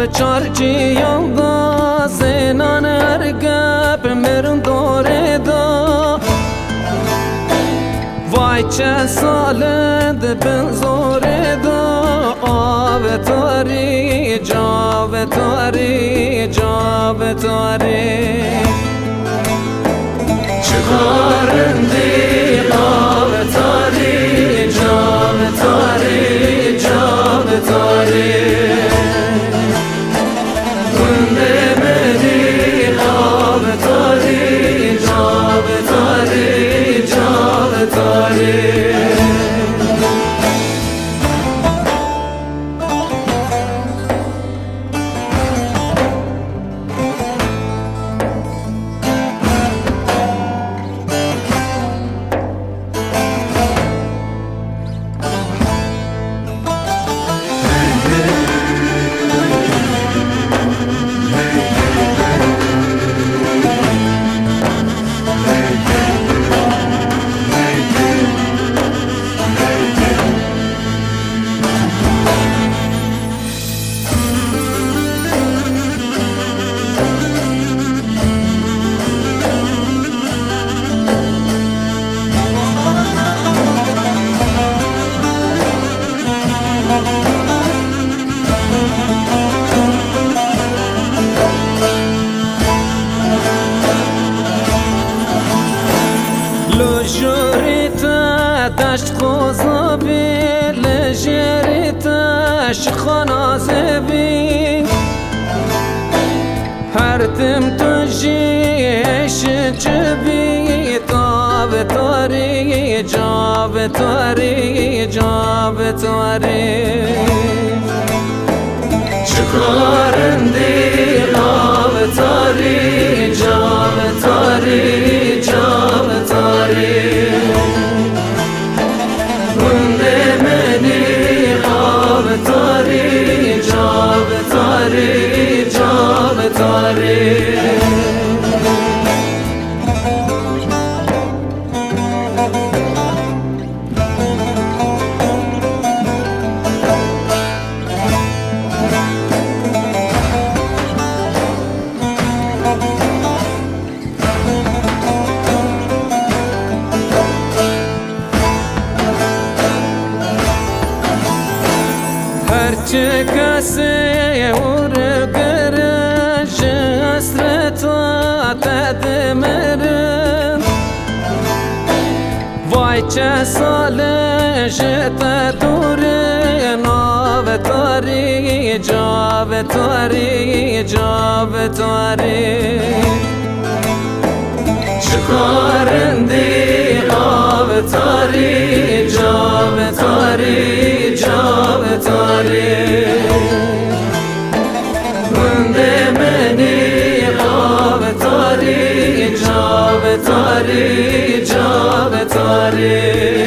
چارچیام دا زنان ارگپ مرن دوره دا وای چه سالند بن زوره دا آب تاری جاب تاری جاب تاری چکارندی آب تاری جاب تاری جاب تاری دشت خوزابی لجری تش خنازبی هر تم تجیش جبی تاب تاری جاب تاری جاب تاری چکارندی آب تاری جاب تاری جاب تاری هرچه کسی ورگرش اسرتا تدمرن وای چه سالش تدورن آب تاری جاب تاری جاب تاری چکارندی آب تاری جاب تاری جاب تاری گنده منی آب تاری جاب تاری جاب تاری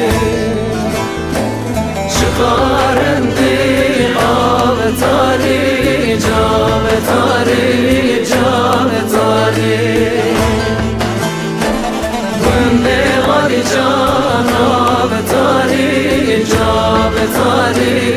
چکارندی آب تاری جاب تاری جاب تاری گنده غالی جان آب تاری جاب تاری